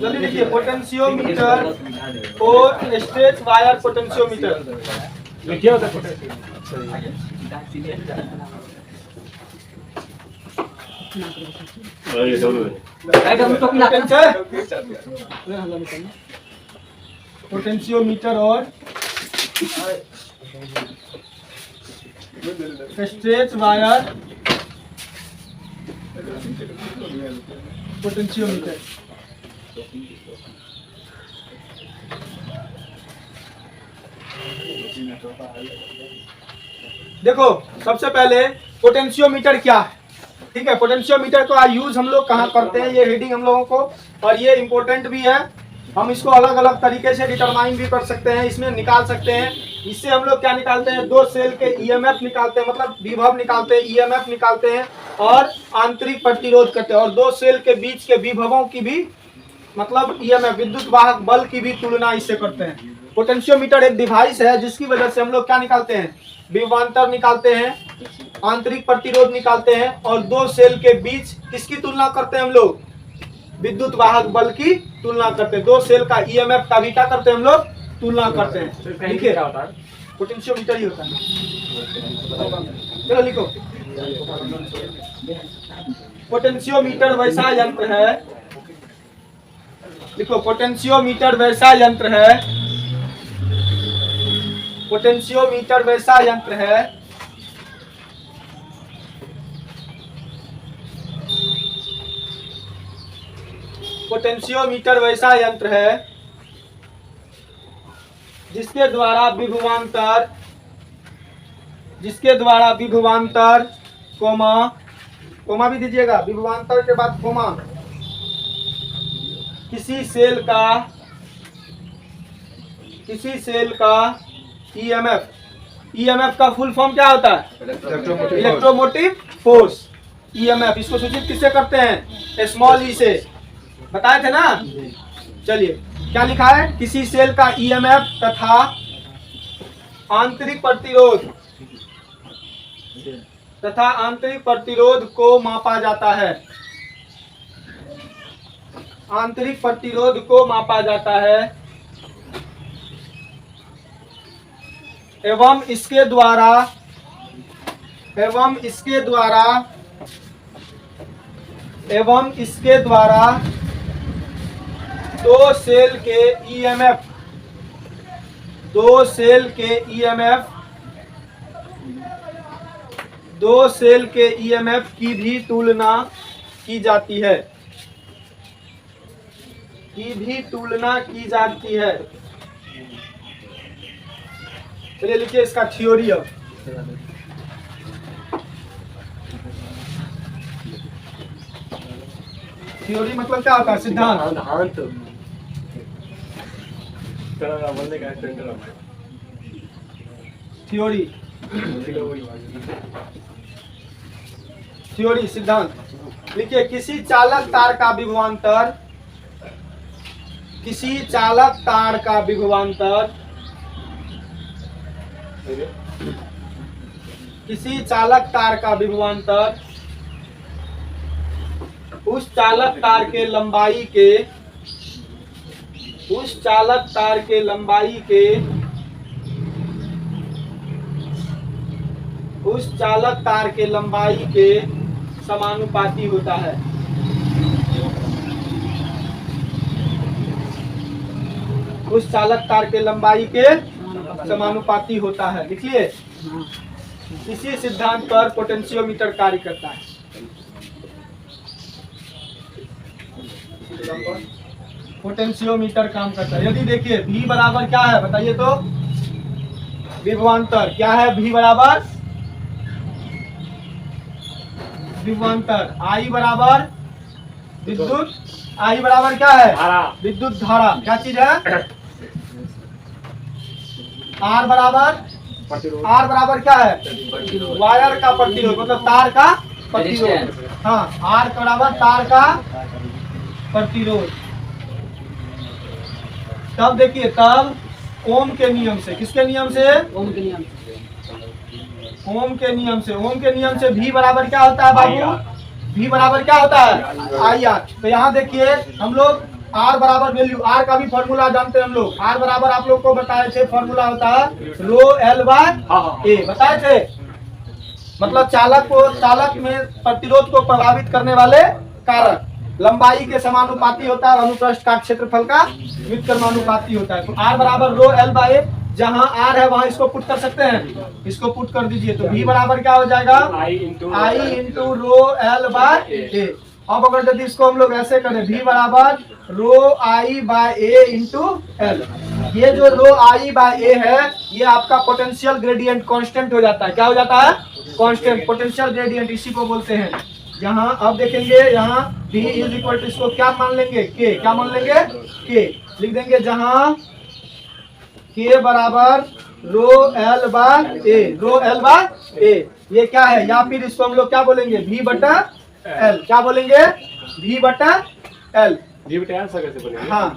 जल्दी देखिए, पोटेंशियोमीटर और स्ट्रेच वायर पोटेंशियोमीटर। क्या होता है? पोटेंशियोमीटर और स्ट्रेच वायर पोटेंशियोमीटर। देखो, सबसे पहले पोटेंशियोमीटर क्या है, ठीक है। पोटेंशियोमीटर का यूज हम लोग कहाँ करते हैं, ये रीडिंग हम लोगों को, और ये इम्पोर्टेंट भी है। हम इसको अलग अलग तरीके से डिटरमाइन भी कर सकते हैं, इसमें निकाल सकते हैं। इससे हम लोग क्या निकालते हैं, दो सेल के ईएमएफ निकालते हैं, मतलब विभव निकालते हैं, ईएमएफ निकालते हैं, और आंतरिक प्रतिरोध करते हैं, और दो सेल के बीच के विभवों की भी, मतलब ईएमएफ विद्युत वाहक बल की भी तुलना इससे करते हैं। पोटेंशियोमीटर एक डिवाइस है जिसकी वजह से हम लोग क्या निकालते हैं, विभवांतर निकालते हैं, आंतरिक प्रतिरोध निकालते हैं, और दो सेल के बीच किसकी तुलना करते हैं हम लोग, विद्युत वाहक बल की तुलना करते हैं। दो सेल का ईएमएफ का भी क्या करते हैं हम लोग, तुलना करते हैं। ठीक है, पोटेंशियोमीटर ही होता है। चलो लिखो, पोटेंशियोमीटर वैसा यंत्र है, लिखो, पोटेंशियोमीटर वैसा यंत्र है, पोटेंशियोमीटर वैसा यंत्र है पोटेंशियोमीटर वैसा यंत्र है जिसके द्वारा विभवांतर कोमा भी दीजिएगा, विभवांतर के बाद कोमा, किसी सेल का ईएमएफ का फुल फॉर्म क्या होता है, इलेक्ट्रोमोटिव फोर्स। ईएमएफ इसको सूचित किससे करते हैं, स्मॉल ई से, बताए थे ना। चलिए, क्या लिखा है, किसी सेल का ईएमएफ तथा आंतरिक प्रतिरोध को मापा जाता है, आंतरिक प्रतिरोध को मापा जाता है, एवं इसके द्वारा दो सेल के ईएमएफ की भी तुलना की जाती है, चलिए लिखिए इसका थ्योरी। अब थ्योरी मतलब क्या होता है, सिद्धांत। थ्योरी सिद्धांत लिखिए, किसी चालक तार का विभवांतर उस चालक तार के लंबाई के समानुपाती होता है। उस चालक तार के लंबाई के समानुपाती होता है। लिखिए, इसी सिद्धांत पर पोटेंशियोमीटर कार्य करता है। पोटेंशियोमीटर काम करता है। यदि देखिए V बराबर क्या है, बताइए तो, विभवांतर क्या है, V बराबर विभवांतर, I बराबर विद्युत, I बराबर क्या है, विद्युत धारा। क्या चीज है, R बराबर क्या है, वायर का प्रतिरोध, मतलब तार का प्रतिरोध। हाँ, R बराबर तार का प्रतिरोध। तब देखिए, तब ओम के नियम से, किसके नियम से, ओम के नियम से, ओम के नियम से V बराबर क्या होता है बाबू? V बराबर क्या होता है? IR। तो यहाँ देखिए हम लोग R बराबर वैल्यू, R का भी फॉर्मूला जानते हैं हम लोग। R बराबर आप लोग को बताए थे, फॉर्मूला होता है रो L बाय A, बताए थे। मतलब चालक में प्रतिरोध को प्रभावित करने वाले कारक लंबाई के समानुपाती होता है, अनुप्रस्थ का क्षेत्रफल का व्युत्क्रमानुपाती होता है। तो R बराबर रो L बाय A, जहाँ R है वहाँ इसको पुट कर सकते हैं, इसको पुट कर दीजिए। तो V बराबर क्या हो जाएगा? I into rho L by A। अब अगर यदि इसको हम लोग ऐसे करें, V बराबर rho I by A into L, ये जो रो I बाय A है ये आपका पोटेंशियल ग्रेडियंट कांस्टेंट हो जाता है। क्या हो जाता है? कांस्टेंट पोटेंशियल ग्रेडियंट, इसी को बोलते हैं। यहाँ अब देखेंगे, यहाँ V इज इक्वल टू, इसको क्या मान लेंगे? K। क्या मान लेंगे? K लिख देंगे, जहाँ K बराबर rho L by A, rho L by A ये क्या है? या फिर इसको हम लोग क्या बोलेंगे? V बटा L। क्या बोलेंगे? V बटा L। हाँ,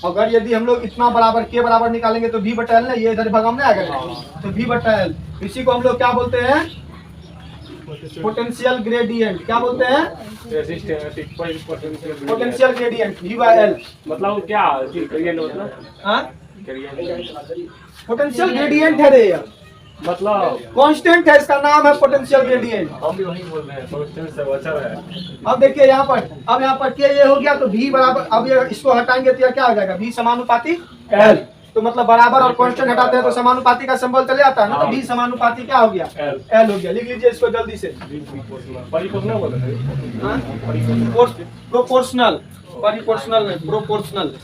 अगर यदि हम लोग इतना बराबर K बराबर निकालेंगे तो V बटा L, ये इधर भागम नहीं आएगा, तो V बटा L। इसी को हम लोग क्या बोलते हैं? Potential gradient. क्या बोलते हैं? Potential gradient V by L। मतलब क्या हाँ, पोटेंशियल ग्रेडियंट है रे, मतलब कांस्टेंट है, इसका नाम है पोटेंशियल ग्रेडियंट। हम भी वही बोल रहे हैं, कांस्टेंट से बचा है। अब देखिए यहाँ पर, अब यहाँ पर K ये हो गया तो V बराबर, अब ये इसको हटाएंगे तो क्या हो जाएगा? V समानुपाती L। तो मतलब बराबर और कांस्टेंट हटाते हैं तो समानुपाती का सिंबल चले आता है ना, तो V समानुपाती क्या हो गया? L हो गया। लिख लीजिए इसको जल्दी से। परिप्रोपोर्शनल बोल रहे हैं। प्रोपोर्शनल, परिप्रोपोर्शनल नहीं, प्रोपोर्शनल।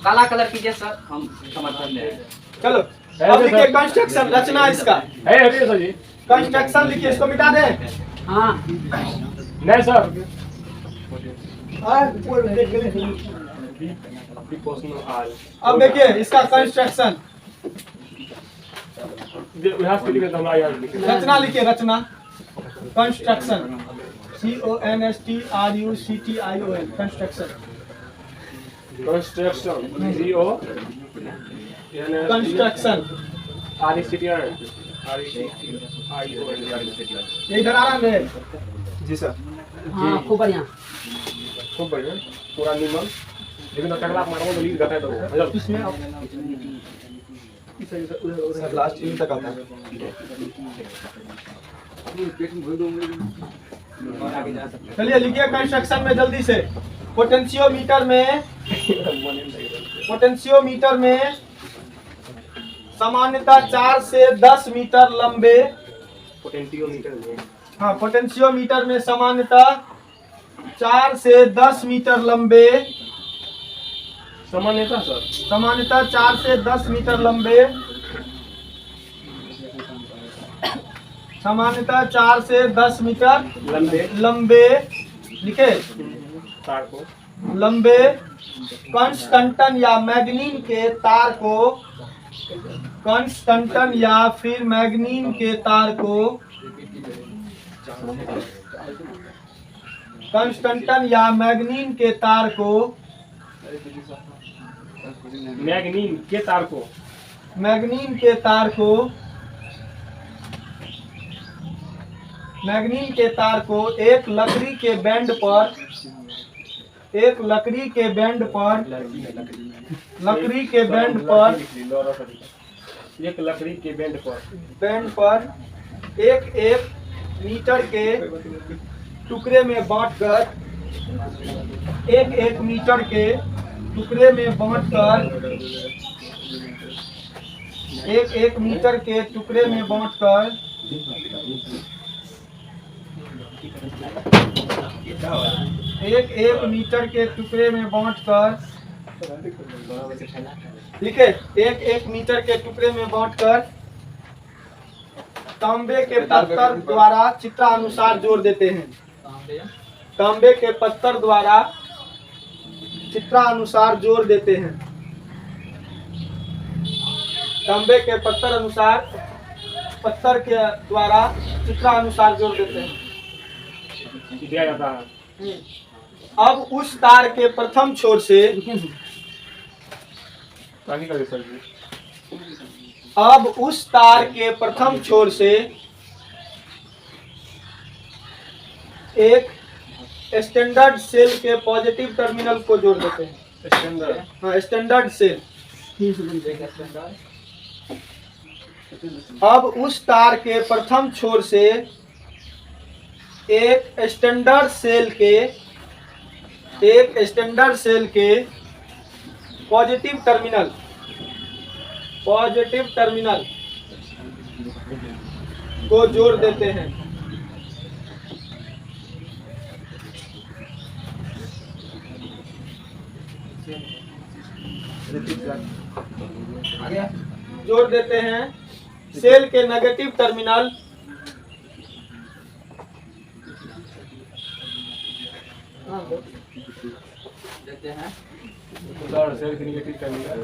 काला कलर कीजिए सर, हम समर्थन में। चलो अब लिखिए कंस्ट्रक्शन, रचना इसका। है अभी सर जी, कंस्ट्रक्शन लिखिए, इसको मिटा दें। हाँ, नहीं सर, अब देखिए इसका कंस्ट्रक्शन, यहाँ से लिखे तो हमारा यहाँ लिखे। रचना लिखिए, रचना construction, CONSTRUCTION, construction. Construction construction ये इधर आ रहा है जी सर। हाँ, खूब बढ़िया। खूब बढ़िया, पूरा निमन। लेकिन टकला मारो तो लीड करता है तो इसमें सर लास्ट इन तक आता है। चलिए लिखिए कंस्ट्रक्शन में जल्दी से। पोटेंशियोमीटर में सामान्यतः 4 से 10 मीटर लंबे, हाँ पोटेंशियोमीटर में सामान्यतः 4 से 10 मीटर लंबे, सामान्यतः सर, सामान्यतः 4 से 10 मीटर लंबे, सामान्यतः 4 से 10 मीटर लंबे लिखे तार को, लंबे कंस्टंटन या मैग्नीन के तार को, कंस्टंटन या फिर मैग्नीन के तार को, कंस्टंटन या मैग्नीन के तार को, मैग्नीन के तार को, मैग्नीन के तार को, मैग्नीन के तार को एक लकड़ी के बैंड पर, एक लकड़ी के बैंड पर, लकड़ी के बैंड पर, एक लकड़ी के बैंड पर एक मीटर के टुकड़े में बांटकर, एक मीटर के टुकड़े में बांटकर, एक मीटर के टुकड़े में बांटकर, एक मीटर के टुकड़े में बांटकर, ठीक है, एक मीटर के टुकड़े में बांटकर तांबे के पत्थर द्वारा चित्रानुसार जोड़ देते हैं। तांबे के पत्थर द्वारा चित्रानुसार जोड़ देते हैं। तांबे के पत्थर अनुसार, पत्थर के द्वारा चित्रानुसार जोड़ देते हैं। दिया जाता है। अब उस तार के प्रथम छोर से, आगे का सर जी। अब उस तार के प्रथम छोर से एक स्टैंडर्ड सेल के पॉजिटिव टर्मिनल को जोड़ देते हैं। स्टैंडर्ड। हाँ, स्टैंडर्ड सेल। अब उस तार के प्रथम छोर से एक स्टैंडर्ड सेल के पॉजिटिव टर्मिनल को जोड़ देते हैं। जोड़ देते हैं सेल के नेगेटिव टर्मिनल देते हैं उदाहरण सेल की नेगेटिव टर्मिनल।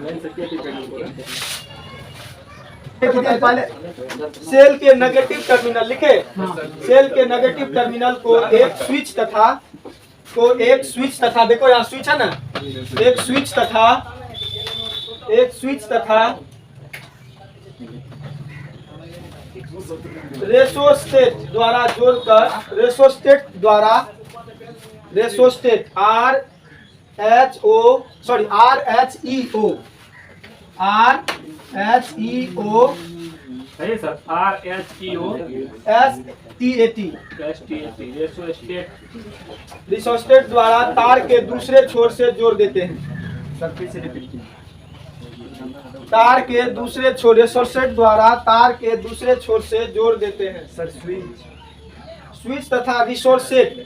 लाइन से क्या टर्मिनल पहले सेल के नेगेटिव टर्मिनल लिखे। सेल के नेगेटिव टर्मिनल को एक स्विच तथा देखो यहाँ स्विच है ना, एक स्विच तथा रेसोस्टेट द्वारा जोड़कर RHEO है सर। RHEO रिसोस्टेट द्वारा तार के दूसरे छोर से जोड़ देते हैं। तार के दूसरे छोर रिसोस्टेट द्वारा तार के दूसरे छोर से जोड़ देते हैं। सर स्विच तथा रिसोस्टेट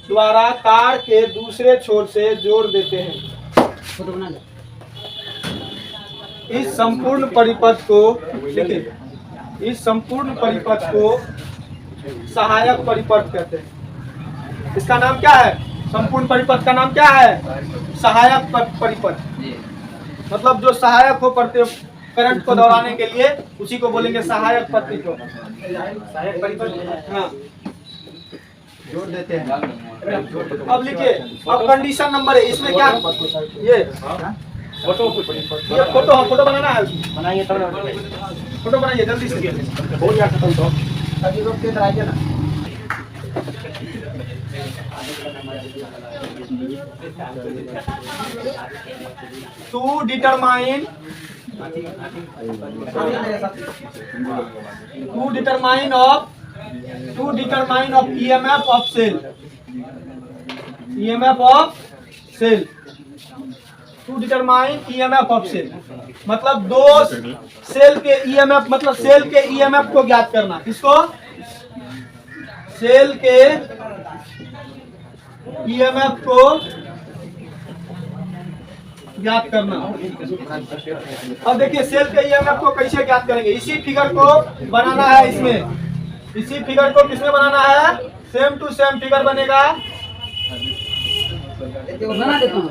द्वारा तार के दूसरे छोर से जोड़ देते हैं। इस संपूर्ण परिपथ को लिखिए। इस संपूर्ण परिपथ को सहायक परिपथ कहते हैं। इसका नाम क्या है? संपूर्ण परिपथ का नाम क्या है? सहायक परिपथ। मतलब जो सहायक हो करंट को दौड़ाने के लिए उसी को बोलेंगे सहायक परिपथ। सहायक परिपथ। हाँ, जोड़ देते हैं। अब लिखिए, अब कंडीशन नंबर है इसमें क्या ये फोटो बनाना है। बनाइए तब फोटो बनाइए जल्दी से। हो गया खत्म तो अभी रोक के इधर आइए ना। To determine of EMF of cell. To determine EMF of cell मतलब दो सेल के EMF, मतलब सेल के EMF को ज्ञात करना। किसको? सेल के EMF को ज्ञात करना। अब देखिए सेल के EMF को कैसे ज्ञात करेंगे। इसी फिगर को बनाना है इसमें। इसी फिगर को किसमें बनाना है? सेम टू सेम फिगर बनेगा। बना देता हूँ।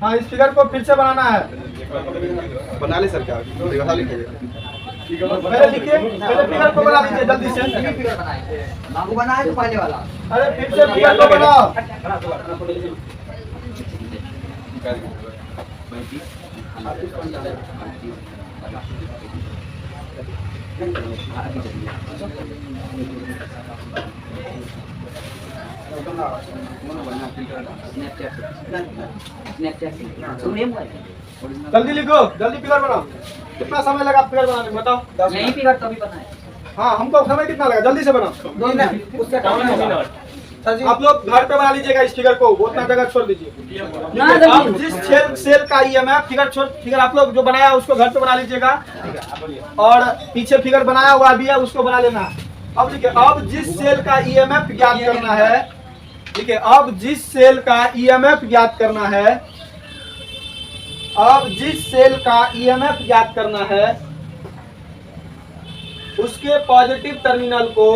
हाँ, इस फिगर को फिर से बनाना है। बना ले सर। क्या पहले लिखिए, पहले फिगर को बना लीजिए जल्दी से। बाबू बनाए तो पहले वाला। अरे फिर से फिगर को बनाओ। जल्दी लिखो, जल्दी फिगर बनाओ। कितना समय लगा फिगर बनाने में बताओ? यही फिगर तभी बनाए। हाँ, हमको समय कितना लगा? जल्दी से बनाओ। उससे कम नहीं होगा। आप लोग घर पे बना लीजिएगा इस फिगर को, उतना जगह छोड़ दीजिए। आप जिस सेल का EMF फिगर आप लोग जो बनाया उसको घर पे बना लीजिएगा। और पीछे फिगर बनाया हुआ भी है उसको बना लेना। अब देखिए, अब जिस सेल का EMF ज्ञात करना है, ठीक है, अब जिस सेल का EMF ज्ञात करना है, अब जिस सेल का EMF ज्ञात करना है, उसके पॉजिटिव टर्मिनल को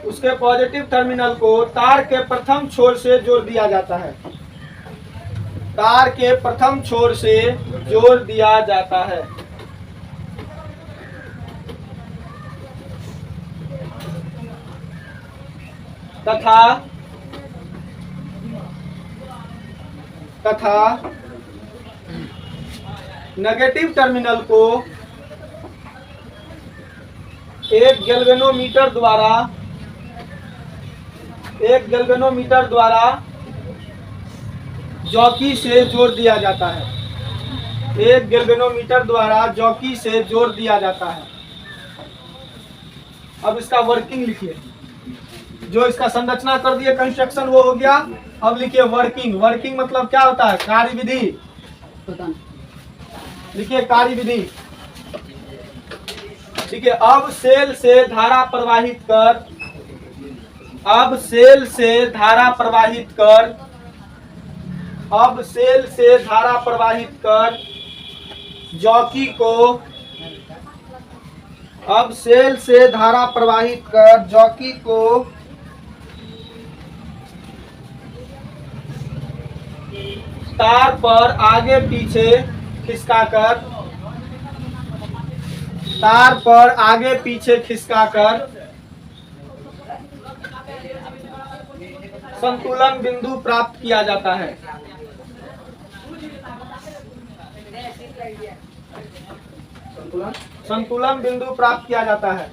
उसके पॉजिटिव टर्मिनल को तार के प्रथम छोर से जोड़ दिया जाता है। तार के प्रथम छोर से जोड़ दिया जाता है। तथा नेगेटिव टर्मिनल को एक गैल्वेनोमीटर द्वारा जॉकी से जोड़ दिया जाता है। एक गैल्वेनोमीटर द्वारा जॉकी से जोड़ दिया जाता है। अब इसका वर्किंग लिखिए। जो इसका संरचना कर दिए कंस्ट्रक्शन वो हो गया। अब लिखिए वर्किंग। वर्किंग मतलब क्या होता है? कार्यविधि। लिखिए कार्यविधि। ठीक है। अब सेल से धारा प्रवाहित कर जॉकी को तार पर आगे पीछे खिसकाकर संतुलन बिंदु प्राप्त किया जाता है। संतुलन बिंदु प्राप्त किया जाता है।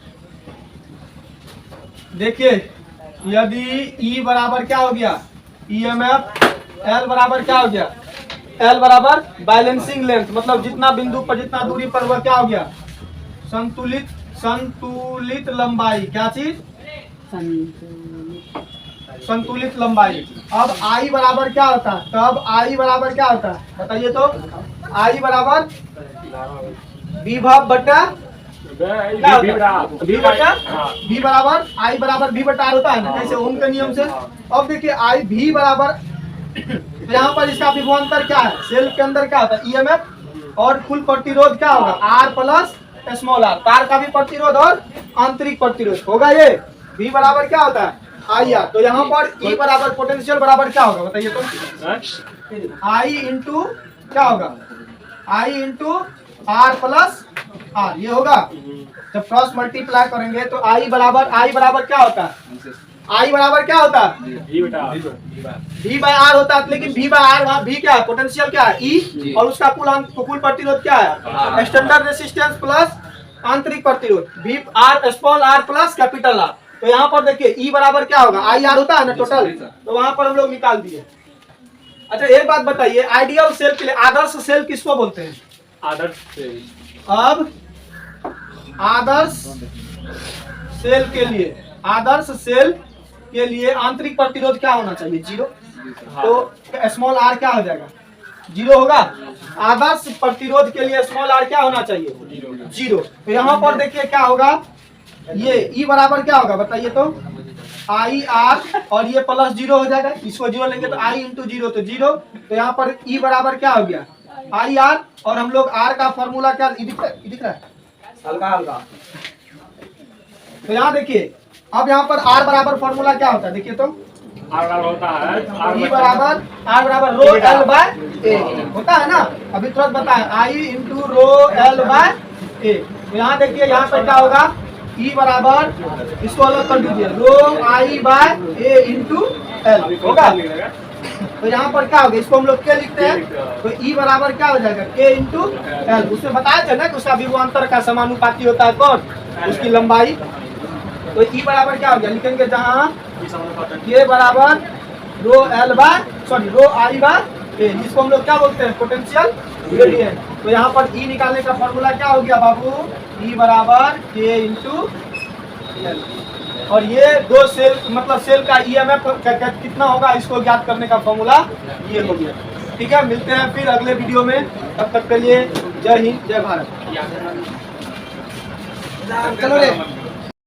देखिए यदि E बराबर क्या हो गया? EMF। L बराबर क्या हो गया? L बराबर बैलेंसिंग लेंथ, मतलब जितना बिंदु पर जितना दूरी पर वह क्या हो गया? संतुलित लंबाई। क्या चीज? संतुलित लंबाई। अब I बराबर क्या होता है? तब I बराबर क्या होता है बताइए तो? I बराबर विभव बटा V बराबर I बराबर V बटा R होता है ना, जैसे ओम के नियम से। अब देखिए I V बराबर, यहाँ पर इसका विभवांतर क्या है? सेल के अंदर क्या होता है? EMF और कुल प्रतिरोध क्या होगा? R plus small r। तार का भी प्रतिरोध और आंतरिक प्रतिरोध होगा। ये V बराबर क्या होता है? IR। तो यहाँ पर E बराबर पोटेंशियल बराबर क्या होगा बताइए तो? I इंटू क्या होगा? I into R plus R, ये होगा। जब क्रॉस मल्टीप्लाई करेंगे तो I बराबर क्या होता है? I बराबर क्या होता है? V बाय R होता है। लेकिन V बाय R वहाँ V क्या है? पोटेंशियल क्या है? E। और उसका कुल प्रतिरोध क्या है? स्टैंडर्ड रेसिस्टेंस प्लस आंतरिक प्रतिरोध। V R small r plus capital R। तो यहाँ पर देखिए E बराबर क्या होगा? IR होता है ना टोटल, तो वहां पर हम लोग निकाल दिए। अच्छा एक बात बताइए, आइडियल सेल के लिए आदर्श सेल किसको बोलते हैं? आदर्श सेल। अब आदर्श सेल के लिए आंतरिक प्रतिरोध क्या होना चाहिए? 0। तो स्मॉल r क्या हो जाएगा? 0 होगा। आदर्श प्रतिरोध के लिए स्मॉल r क्या होना चाहिए? 0। तो यहाँ पर देखिए क्या होगा? ये E बराबर क्या होगा बताइए तो? IR और ये प्लस 0 हो जाएगा। इसको 0 लेंगे तो I इंटू 0 तो 0। तो यहाँ पर E बराबर क्या हो गया? IR। और हम लोग R का फॉर्मूला क्या दिख रहा है? हल्का। तो यहाँ देखिए, अब यहाँ पर R बराबर फॉर्मूला क्या होता है देखिए तो? R होता है E बराबर R बराबर रो L बाय A होता है ना। अभी तुरंत बताया I into rho L by A। तो यहाँ देखिए यहाँ पर क्या होगा? E बराबर, इसको अलग कर दीजिए, rho I by A into L होगा। तो यहाँ पर क्या होगा? इसको हम लोग K लिखते हैं। तो E बराबर क्या हो जाएगा? K into L। उसमें बताया था ना कि उसका विभवांतर का समानुपाती होता है कौन? उसकी लंबाई। तो E बराबर क्या हो गया? लिखेंगे जहाँ K बराबर रो I बाय A, जिसको हम लोग क्या बोलते हैं? Potential gradient. तो यहाँ पर E निकालने का फॉर्मूला क्या हो गया बाबू? E बराबर K इंटू L। और ये दो सेल, मतलब सेल का EMF कितना होगा इसको ज्ञात करने का फॉर्मूला ये हो गया। ठीक है, मिलते हैं फिर अगले वीडियो में। तब तक के लिए जय हिंद, जय भारत। चलो रे।